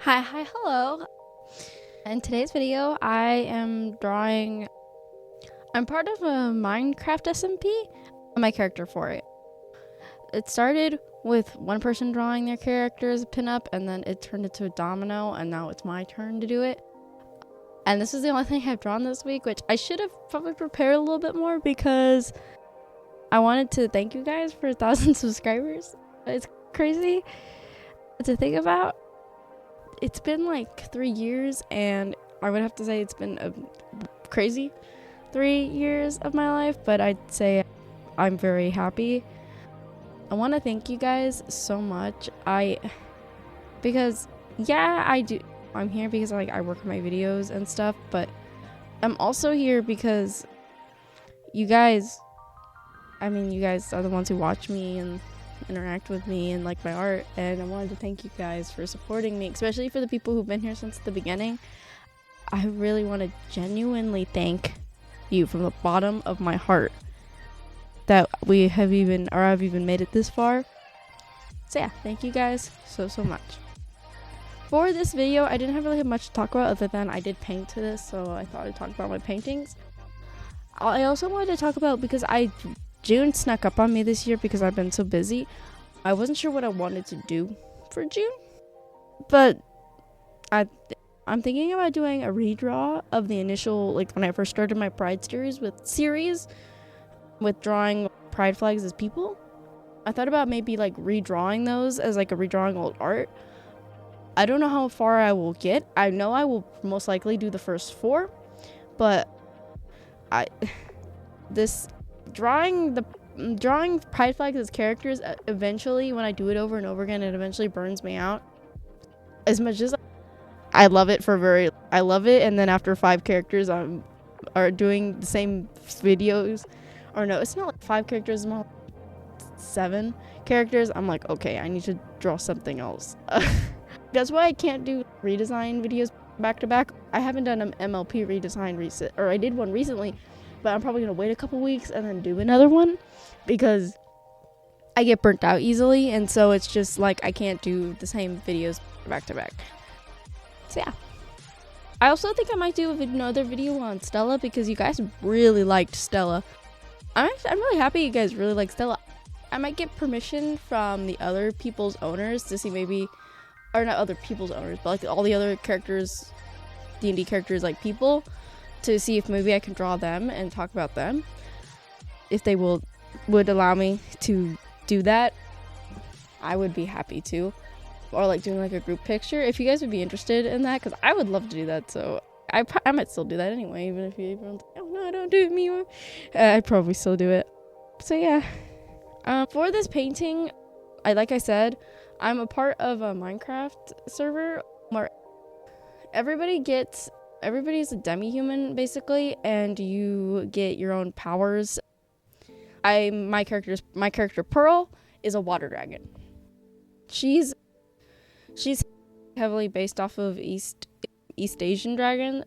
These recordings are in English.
Hello. In today's video, I am drawing. I'm part of a Minecraft SMP. My character for it. It started with one person drawing their character as a pinup, and then it turned into a domino, and now it's my turn to do it. And this is the only thing I've drawn this week, which I should have probably prepared a little bit more because I wanted to thank you guys for 1,000 subscribers. It's crazy to think about. It's been like 3 years, and I would have to say it's been a crazy 3 years of my life, but I'd say I'm very happy. I want to thank you guys so much. Because I do. I'm here because I work on my videos and stuff, but I'm also here because you guys are the ones who watch me and interact with me and like my art, and I wanted to thank you guys for supporting me, especially for the people who've been here since the beginning. I really want to genuinely thank you from the bottom of my heart that I've even made it this far. So yeah, thank you guys so much. For this video, I didn't really have much to talk about other than I did paint to this, so I thought I'd talk about my paintings. I also wanted to talk about, because June snuck up on me this year because I've been so busy. I wasn't sure what I wanted to do for June, but I'm thinking about doing a redraw of the initial, like when I first started my Pride series with drawing Pride flags as people. I thought about maybe like redrawing those as like a redrawing old art. I don't know how far I will get. I know I will most likely do the first 4, but drawing Pride flags as characters, eventually when I do it over and over again, it eventually burns me out. As much as I love it and then after 5 characters are doing the same videos, or no, it's not like 5 characters, it's more like 7 characters. I'm like, okay, I need to draw something else. That's why I can't do redesign videos back to back. I haven't done an MLP redesign I did one recently, but I'm probably gonna wait a couple weeks and then do another one because I get burnt out easily, and so it's just like I can't do the same videos back to back. So yeah, I also think I might do another video on Stella because you guys really liked Stella. I'm really happy you guys really like Stella. I might get permission from the other people's owners to see maybe, or not other people's owners, but like all the other characters, D&D characters, like people, to see if maybe I can draw them and talk about them. If they would allow me to do that, I would be happy to. Or like doing like a group picture, if you guys would be interested in that, because I would love to do that. So I might still do that anyway, even if everyone's like, oh no, don't do it, Miku. I'd probably still do it. So yeah, for this painting, like I said, I'm a part of a Minecraft server where everybody's a demi-human basically, and you get your own powers. My character Pearl is a water dragon. She's heavily based off of East Asian dragons,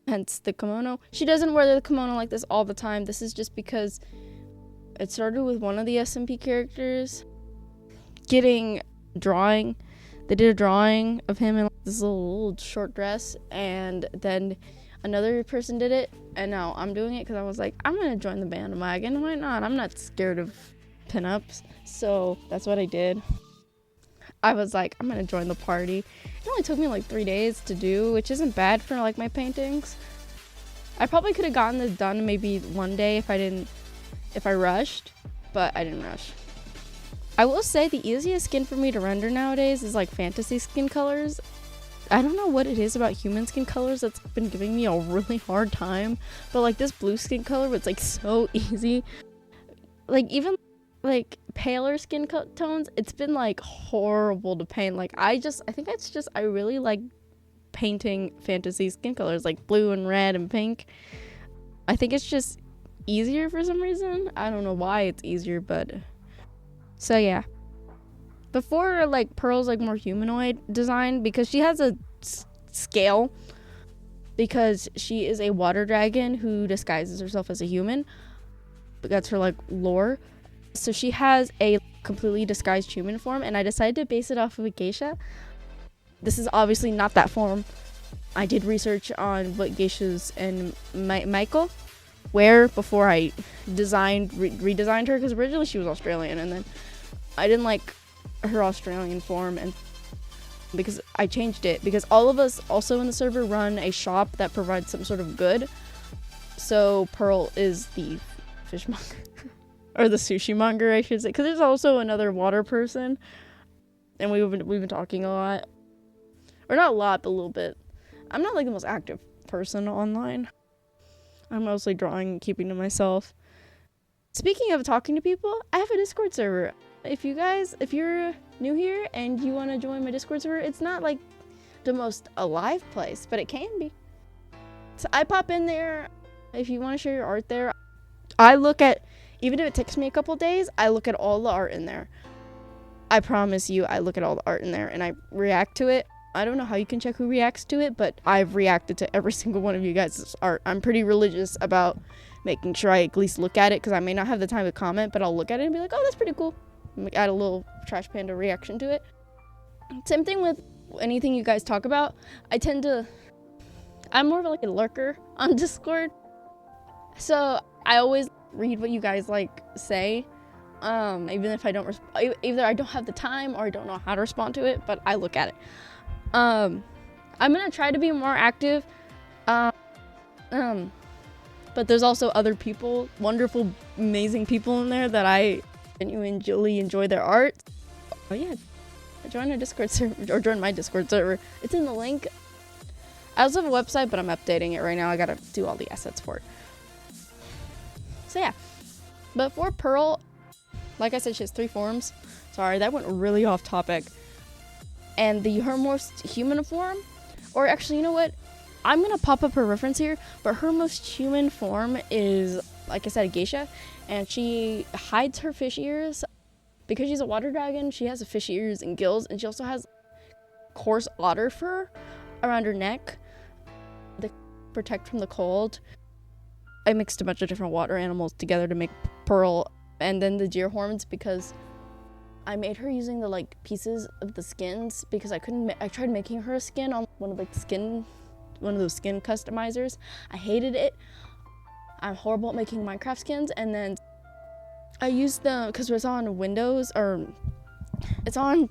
hence the kimono. She doesn't wear the kimono like this all the time. This is just because it started with one of the SMP characters getting drawing. They did a drawing of him in this little short dress, and then another person did it, and now I'm doing it because I was like, I'm gonna join the bandwagon. Why not? I'm not scared of pinups, so that's what I did. I was like, I'm gonna join the party. It only took me like 3 days to do, which isn't bad for like my paintings. I probably could have gotten this done maybe one day if I rushed, but I didn't rush. I will say the easiest skin for me to render nowadays is like fantasy skin colors. I don't know what it is about human skin colors that's been giving me a really hard time, but like this blue skin color, it's like so easy. Like even like paler skin tones, it's been like horrible to paint. Like I think it's just I really like painting fantasy skin colors like blue and red and pink. I think it's just easier for some reason. I don't know why it's easier, but so yeah. Before, like Pearl's like more humanoid design because she has a scale, because she is a water dragon who disguises herself as a human. But that's her like lore. So she has a completely disguised human form, and I decided to base it off of a geisha. This is obviously not that form. I did research on what geishas and Miku wear before I redesigned her, because originally she was Australian, and then I didn't like her Australian form, and because I changed it, because all of us also in the server run a shop that provides some sort of good. So Pearl is the fishmonger or the sushi monger, I should say, because there's also another water person, and we've been talking a lot, or not a lot, but a little bit. I'm not like the most active person online. I'm mostly drawing and keeping to myself. Speaking of talking to people, I have a Discord server. If you're new here and you want to join my Discord server, it's not like the most alive place, but it can be. So I pop in there if you want to share your art there. I look at, even if it takes me a couple days, I look at all the art in there. I promise you, I look at all the art in there and I react to it. I don't know how you can check who reacts to it, but I've reacted to every single one of you guys' art. I'm pretty religious about making sure I at least look at it, because I may not have the time to comment, but I'll look at it and be like, oh, that's pretty cool. Add a little Trash Panda reaction to it. Same thing with anything you guys talk about. I'm more of like a lurker on Discord. So I always read what you guys like say. Even if I don't, either I don't have the time or I don't know how to respond to it, but I look at it. I'm gonna try to be more active, but there's also other people, wonderful, amazing people in there that I genuinely enjoy their art. Oh yeah, join a Discord server, or join my Discord server. It's in the link. I also have a website, but I'm updating it right now. I gotta do all the assets for it. So yeah, but for Pearl, like I said, she has 3 forms. Sorry, that went really off topic. And her most human form, or actually, you know what? I'm gonna pop up her reference here, but her most human form is, like I said, a geisha, and she hides her fish ears. Because she's a water dragon, she has fish ears and gills, and she also has coarse otter fur around her neck to protect from the cold. I mixed a bunch of different water animals together to make Pearl, and then the deer horns, because I made her using the like pieces of the skins, because I tried making her a skin on one of those skin customizers. I hated it. I'm horrible at making Minecraft skins, and then I used them because it's on Windows, or it's on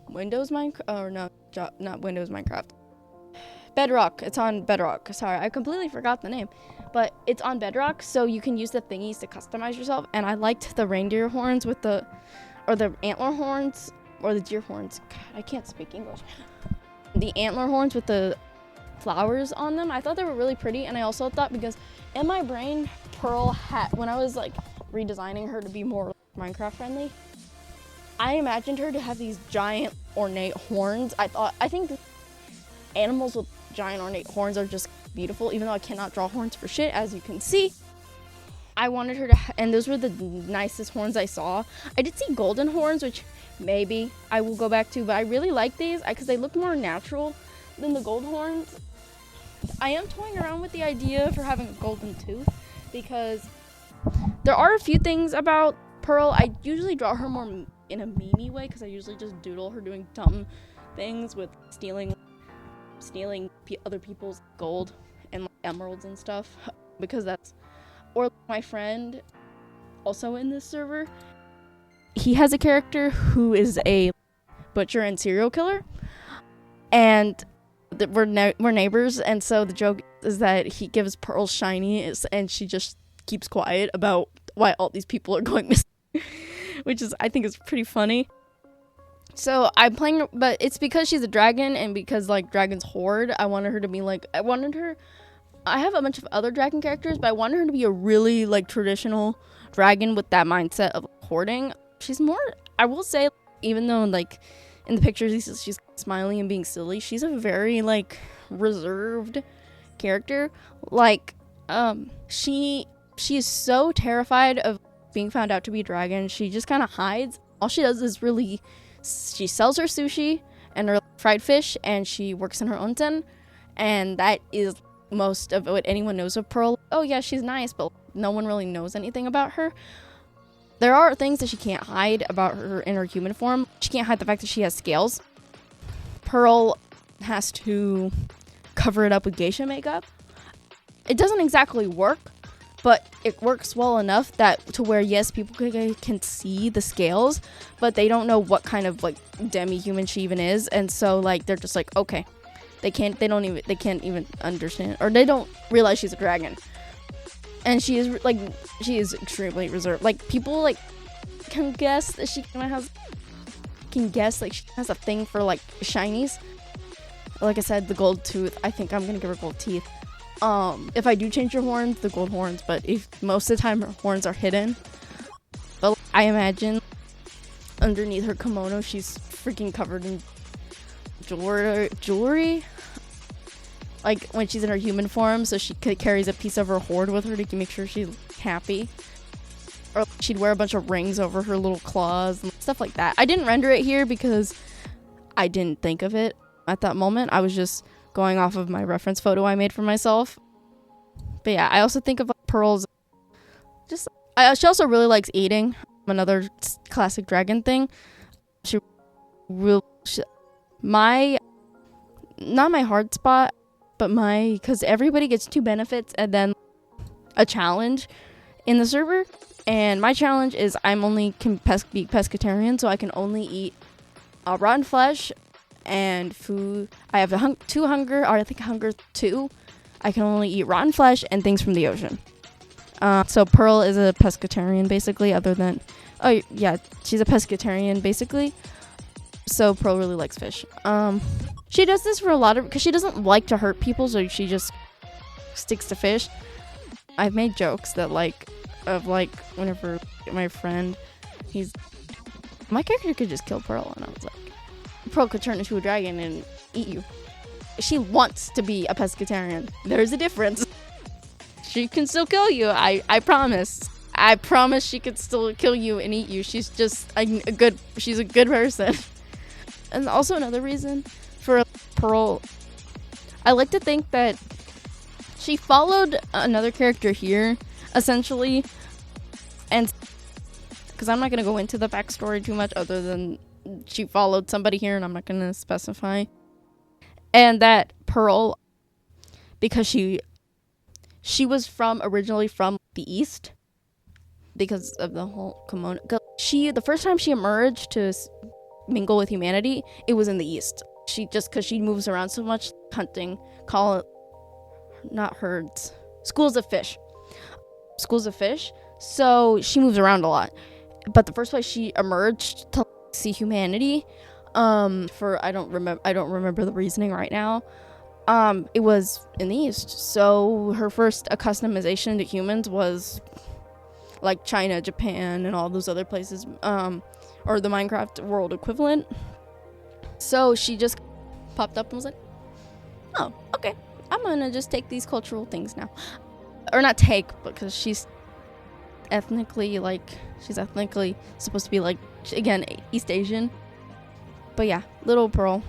Windows Minecraft, or not Windows Minecraft. Bedrock. It's on Bedrock. Sorry, I completely forgot the name. But it's on Bedrock, so you can use the thingies to customize yourself. And I liked the reindeer horns or the antler horns, or the deer horns. God, I can't speak English. The antler horns with the flowers on them. I thought they were really pretty, and I also thought, because in my brain, Pearl had, when I was like redesigning her to be more Minecraft friendly, I imagined her to have these giant ornate horns. I think animals with giant ornate horns are just beautiful, even though I cannot draw horns for shit, as you can see. I wanted her to and those were the nicest horns I saw. I did see golden horns, which maybe I will go back to, but I really like these because they look more natural than the gold horns. I am toying around with the idea for having a golden tooth, because there are a few things about Pearl. I usually draw her more in a meme way, because I usually just doodle her doing dumb things with stealing other people's gold and like emeralds and stuff, because that's, or my friend also in this server, he has a character who is a butcher and serial killer, and we're neighbors, and so the joke is that he gives Pearl shinies and she just keeps quiet about why all these people are going missing, which is, I think, is pretty funny. So I'm playing, but it's because she's a dragon, and because like dragons hoard, I wanted her to be like, I have a bunch of other dragon characters, but I wanted her to be a really like traditional dragon with that mindset of hoarding. She's more, I will say, even though like in the pictures she's smiling and being silly, she's a very like reserved character. Like she is so terrified of being found out to be a dragon, she just kind of hides. All she does is she sells her sushi and her fried fish, and she works in her onsen, and that is most of what anyone knows of Pearl. Oh yeah, she's nice, but no one really knows anything about her. There are things that she can't hide about her in her human form. She can't hide the fact that she has scales. Pearl has to cover it up with geisha makeup. It doesn't exactly work, but it works well enough that to where, yes, people can see the scales, but they don't know what kind of like demi-human she even is, and so like they're just like, okay, they can't even understand, or they don't realize she's a dragon. And she is extremely reserved. Like, people like can guess that she kind of like she has a thing for like shinies. Like I said, the gold tooth. I think I'm gonna give her gold teeth. If I do change her horns, the gold horns, but if most of the time her horns are hidden. But I imagine underneath her kimono, she's freaking covered in jewelry. Like when she's in her human form, so she carries a piece of her hoard with her to make sure she's happy. Or she'd wear a bunch of rings over her little claws and stuff like that. I didn't render it here because I didn't think of it at that moment. I was just going off of my reference photo I made for myself. But yeah, I also think of like, Pearl's she also really likes eating. Another classic dragon thing. Not my hard spot, but because everybody gets 2 benefits and then a challenge in the server. And my challenge is I'm only be pescatarian, so I can only eat rotten flesh and food. I have 2 hunger, or I think hunger 2. I can only eat rotten flesh and things from the ocean. So Pearl is a pescatarian, basically, she's a pescatarian, basically. So Pearl really likes fish. She does this for because she doesn't like to hurt people, so she just sticks to fish. I've made jokes that whenever my friend, my character could just kill Pearl, and I was like, Pearl could turn into a dragon and eat you. She wants to be a pescatarian. There's a difference. She can still kill you. I promise. I promise she could still kill you and eat you. She's just she's a good person. And also another reason for Pearl, I like to think that she followed another character here, essentially, and because I'm not going to go into the backstory too much other than she followed somebody here, and I'm not going to specify. And that Pearl, because she was originally from the East, because of the whole kimono. The first time she emerged to mingle with humanity, it was in the East. Because she moves around so much, hunting, not herds, schools of fish. So she moves around a lot. But the first place she emerged to see humanity, I don't remember the reasoning right now. It was in the East. So her first accustomization to humans was like China, Japan, and all those other places, or the Minecraft world equivalent. So she just popped up and was like, oh, okay, I'm gonna just take these cultural things now. Or not take, because she's ethnically supposed to be like, again, East Asian. But yeah, little Pearl.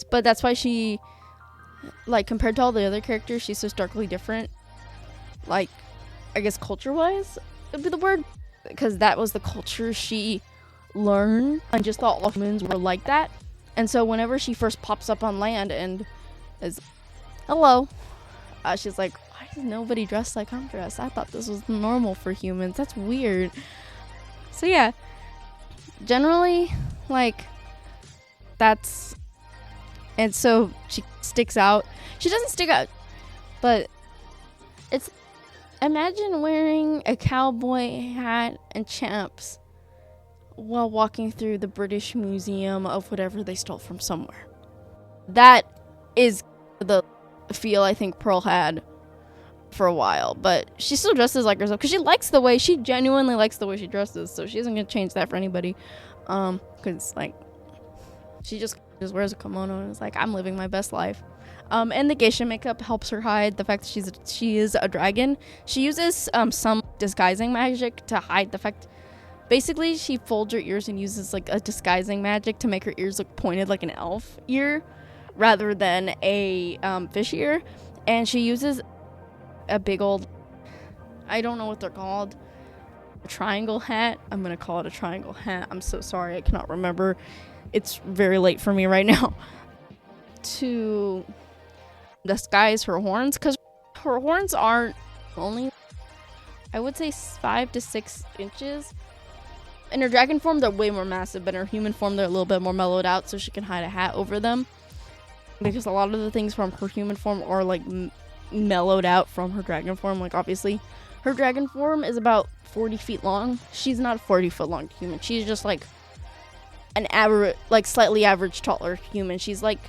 But that's why she, like, compared to all the other characters, she's so starkly different. Like, I guess culture-wise would be the word. Because that was the culture she learned, and just thought all humans were like that. And so whenever she first pops up on land and is, hello, she's like, why is nobody dressed like I'm dressed? I thought this was normal for humans. That's weird. So yeah, generally, like, that's, and so she sticks out. She doesn't stick out, but it's, imagine wearing a cowboy hat and chaps while walking through the British Museum of whatever they stole from somewhere. That is the feel I think Pearl had for a while, but she still dresses like herself because she genuinely likes the way she dresses, so she isn't going to change that for anybody. Because, like, she just wears a kimono and is like, I'm living my best life. And the geisha makeup helps her hide the fact that she is a dragon. She uses some disguising magic to hide the fact. Basically, she folds her ears and uses like a disguising magic to make her ears look pointed like an elf ear rather than a fish ear. And she uses a big old, I don't know what they're called, a triangle hat. I'm gonna call it a triangle hat. I'm so sorry, I cannot remember it's very late for me right now to disguise her horns, because her horns aren't only, I would say, 5 to 6 inches. In her dragon form, they're way more massive, but in her human form, they're a little bit more mellowed out, so she can hide a hat over them. Because a lot of the things from her human form are like mellowed out from her dragon form. Like, obviously, her dragon form is about 40 feet long. She's not a 40-foot long human. She's just like an average, like slightly average taller human. She's like,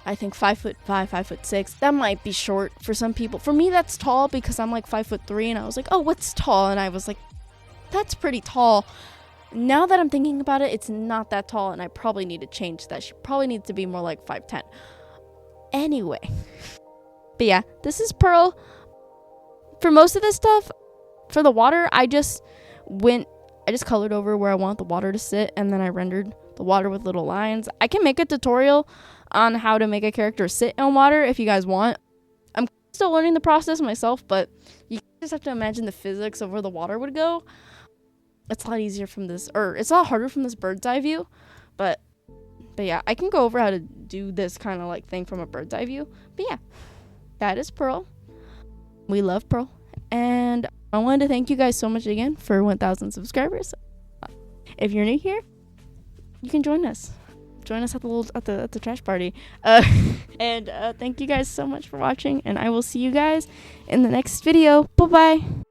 I think 5'5", 5'6". That might be short for some people. For me, that's tall because I'm like 5'3", and I was like, oh, what's tall? And I was like, that's pretty tall. Now that I'm thinking about it, it's not that tall, and I probably need to change that. She probably needs to be more like 5'10". Anyway. But yeah, this is Pearl. For most of this stuff, for the water, I just colored over where I want the water to sit, and then I rendered the water with little lines. I can make a tutorial on how to make a character sit in water if you guys want. I'm still learning the process myself, but you just have to imagine the physics of where the water would go. It's a lot easier from this, or it's a lot harder from this bird's eye view, but yeah, I can go over how to do this kind of like thing from a bird's eye view. But yeah, that is Pearl. We love Pearl, and I wanted to thank you guys so much again for 1,000 subscribers. If you're new here, you can join us. Join us at the trash party. And thank you guys so much for watching, and I will see you guys in the next video. Bye bye.